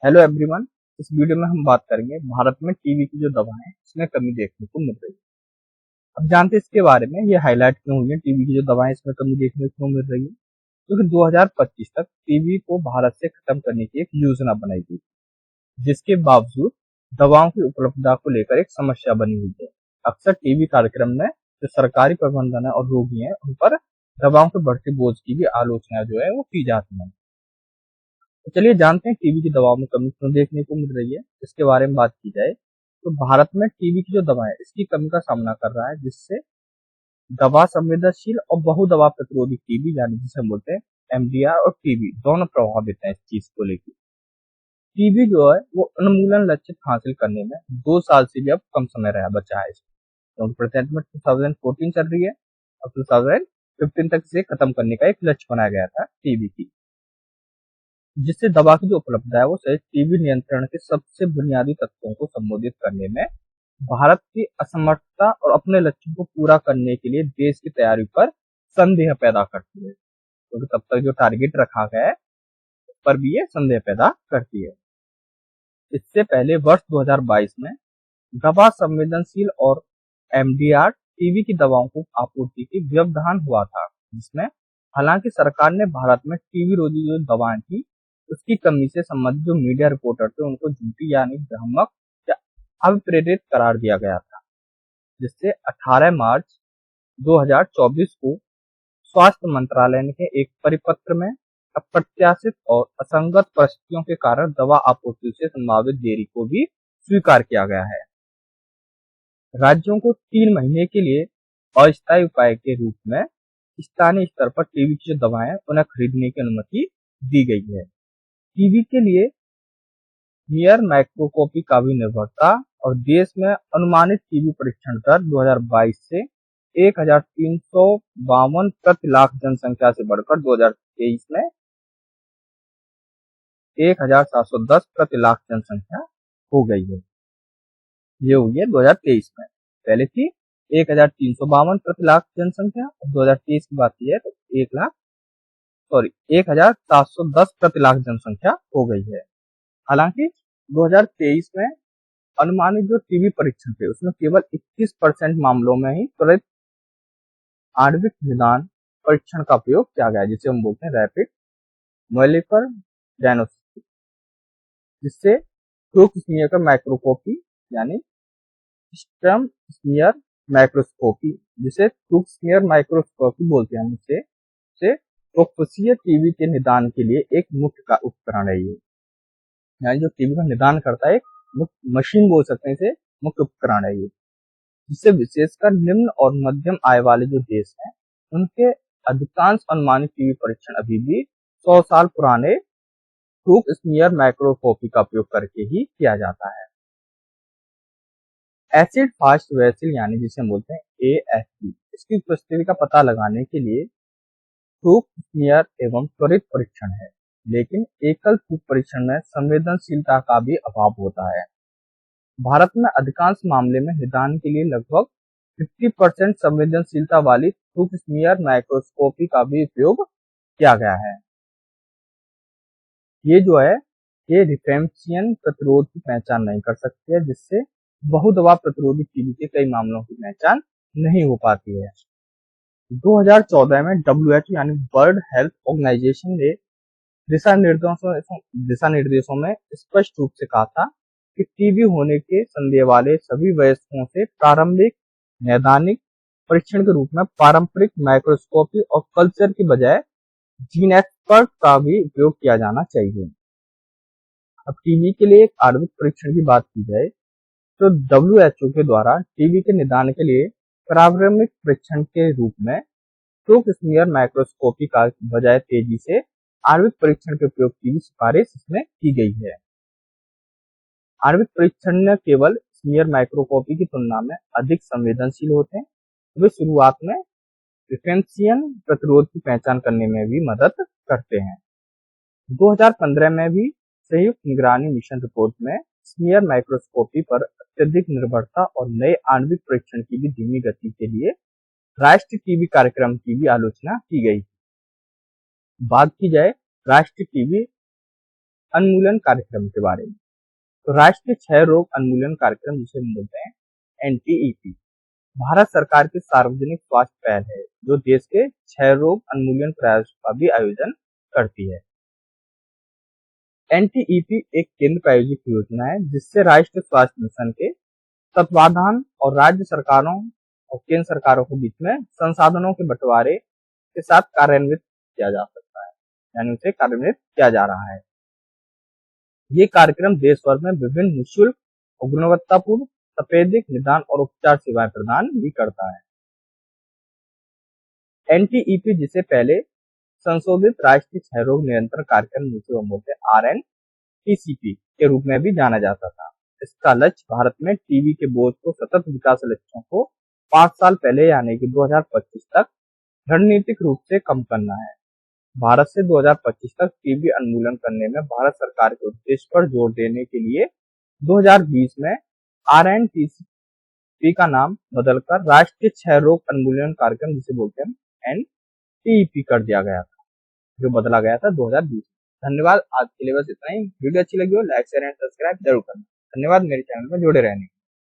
Hello everyone. इस video में हम बात करेंगे भारत में टीबी की जो दवा है इसमें कमी देखने को मिल रही है। अब जानते हैं इसके बारे में, ये हाईलाइट क्यों हुई है, टीबी की जो दवा है इसमें कमी देखने को मिल रही है। क्योंकि 2025 तक टीबी को भारत से खत्म करने की एक योजना बनाई गई, जिसके बावजूद दवाओं की उपलब्धता को लेकर एक समस्या बनी हुई है। अक्सर टीबी कार्यक्रम में जो सरकारी प्रबंधन है और रोगी हैं उन पर दवाओं के बढ़ते बोझ की भी आलोचना जो है वो की जाती है। तो चलिए जानते हैं टीबी की दवाओं में कमी क्यों देखने को मिल रही है। इसके बारे में बात की जाए तो भारत में टीबी की जो दवा है इसकी कमी का सामना कर रहा है, जिससे दवा संवेदनशील और बहुदवा प्रतिरोधी टीबी यानी जिसे हम बोलते हैं एमडीआर और टीबी दोनों प्रभावित हैं इस चीज को लेकर। टीबी जो है वो उन्मूलन लक्ष्य हासिल करने में 2 साल से भी अब कम समय रहा बचा है इसमें, क्योंकि प्रेजेंट में 2014 चल रही है और 2015 तक इसे खत्म करने का एक लक्ष्य बनाया गया था टीबी की, जिससे दवा की जो उपलब्धता है वो सही टीबी नियंत्रण के सबसे बुनियादी तत्वों को संबोधित करने में भारत की असमर्थता और अपने लक्ष्यों को पूरा करने के लिए देश की तैयारी पर संदेह पैदा करती है। क्योंकि तब तक जो टारगेट रखा गया है उस पर भी ये संदेह पैदा करती है। इससे पहले वर्ष 2022 में दवा संवेदनशील और एमडीआर टीबी की दवाओं को आपूर्ति की व्यवधान हुआ था, जिसमें हालांकि सरकार ने भारत में टीबी रोधी जो दवाएं थी उसकी कमी से संबंधित जो मीडिया रिपोर्टर थे उनको झूठी यानी भ्रामक या अभिप्रेरित करार दिया गया था, जिससे 18 मार्च 2024 को स्वास्थ्य मंत्रालय ने एक परिपत्र में अप्रत्याशित और असंगत परिस्थितियों के कारण दवा आपूर्ति से संभावित देरी को भी स्वीकार किया गया है। राज्यों को 3 महीने के लिए अस्थायी उपाय के रूप में स्थानीय स्तर पर टीबी की जो दवाएं उन्हें खरीदने की अनुमति दी गई है। टीबी के लिए नियर माइक्रोस्कोपी का भी निर्भरता और देश में अनुमानित टीबी परीक्षण दर 2022 से 1352 प्रति लाख जनसंख्या से बढ़कर 2023 में 1710 प्रति लाख जनसंख्या हो गई है। ये हुई है 2023 में, पहले थी 1352 प्रति लाख जनसंख्या और 2023 की बात की जाए तो 1710 प्रति लाख जनसंख्या हो गई है। हालांकि 2023 में अनुमानित जो टीबी परीक्षण थे उसमें केवल 21% मामलों में ही त्वरित आणविक निदान परीक्षण का उपयोग किया गया, जिसे हम बोलते हैं रैपिड मॉलिक्यूलर डायग्नोस्टिक, जिससे थ्रू स्मीयर का माइक्रोस्कोपी यानी स्ट्रम स्मीयर माइक्रोस्कोपी, जिसे थ्रू स्मीयर माइक्रोस्कोपी बोलते हैं, से प्रोक्सिया टीबी के निदान के लिए एक मुख्य का उपकरण है। ये यानी जो टीबी का निदान करता है एक मुख्य मशीन बोल सकते हैं, इसे मुख्य उपकरण है ये, जिससे विशेषकर निम्न और मध्यम आय वाले जो देश हैं उनके अधिकांश अनुमानित टीबी परीक्षण अभी भी 100 साल पुराने थ्रू स्मीयर माइक्रोस्कोपी का उपयोग करके ही किया जाता है। एसिड फास्ट वेसिल यानी जिसे हम बोलते हैं एएफवी, इसकी उपस्थिति का पता लगाने के लिए थूक स्मीयर एवं त्वरित परीक्षण है, लेकिन एकल थूक परीक्षण में संवेदनशीलता का भी अभाव होता है। भारत में अधिकांश मामले में निदान के लिए लगभग 50% संवेदनशीलता वाली थूक स्मीयर माइक्रोस्कोपी का भी उपयोग किया गया है। ये जो है ये रिफेम्पसियन प्रतिरोध की पहचान नहीं कर सकती है, जिससे बहुदवा प्रतिरोधी टीबी के कई मामलों की पहचान नहीं हो पाती है। 2014 में WHO यानी वर्ल्ड हेल्थ ऑर्गेनाइजेशन ने दिशा निर्देशों में स्पष्ट रूप से कहा था कि टीबी होने के संदेह वाले सभी वयस्कों से प्रारंभिक नैदानिक परीक्षण के रूप में पारंपरिक माइक्रोस्कोपी और कल्चर की बजाय जीन एक्सपर्ट का भी उपयोग किया जाना चाहिए। अब टीबी के लिए एक आणविक परीक्षण की बात की जाए तो WHO के द्वारा टीबी के निदान के लिए प्रारंभिक परीक्षण के रूप में थ्रू स्मीयर माइक्रोस्कोपी का बजाय तेजी से आणविक परीक्षण के उपयोग की सिफारिश इसमें की गई है। आणविक परीक्षण न केवल स्मीयर माइक्रोस्कोपी की तुलना में अधिक संवेदनशील होते हैं, वे शुरुआत में रिफेम्पसियन प्रतिरोध की पहचान करने में भी मदद करते हैं। 2015 में भी संयुक्त निगरानी मिशन रिपोर्ट में स्मीयर माइक्रोस्कोपी पर अत्यधिक निर्भरता और नए आणविक परीक्षण की भी धीमी गति के लिए राष्ट्रीय टीबी कार्यक्रम की भी आलोचना की गई। बात की जाए राष्ट्रीय टीबी उन्मूलन कार्यक्रम के बारे में। तो राष्ट्रीय क्षय रोग उन्मूलन कार्यक्रम जिसे हम बोलते हैं एनटीईपी, भारत सरकार की सार्वजनिक स्वास्थ्य पहल है जो देश के क्षय रोग उन्मूलन प्रयासों का भी आयोजन करती है। एनटीईपी एक केंद्र प्रायोजित योजना है जिससे राष्ट्रीय स्वास्थ्य मिशन के तत्वाधान और राज्य सरकारों और केंद्र सरकारों के बीच में संसाधनों के बंटवारे के साथ कार्यान्वित किया जा सकता है, यानी उसे कार्यान्वित किया जा रहा है। ये कार्यक्रम देश भर में विभिन्न निःशुल्क और गुणवत्तापूर्ण तपेदिक निदान और उपचार सेवाएं प्रदान भी करता है। एनटीईपी जिसे पहले संशोधित राष्ट्रीय क्षय रोग नियंत्रण कार्यक्रम जिसे हम बोलते हैं आरएनटीसीपी के रूप में भी जाना जाता था। इसका लक्ष्य भारत में टीबी के बोझ को सतत विकास लक्ष्यों को 5 साल पहले यानी कि 2025 तक रणनीतिक रूप से कम करना है। भारत से 2025 तक टीबी उन्मूलन करने में भारत सरकार के उद्देश्य पर जोर देने के लिए 2020 में आरएनटीसीपी का नाम बदलकर राष्ट्रीय क्षय रोग उन्मूलन कार्यक्रम जिसे बोलते हैं एनटीईपी कर दिया गया था, जो बदला गया था 2020। धन्यवाद। आज के लिए बस इतना ही। वीडियो अच्छी लगी हो लाइक शेयर एंड सब्सक्राइब जरूर करना। धन्यवाद मेरे चैनल में जुड़े रहने के लिए।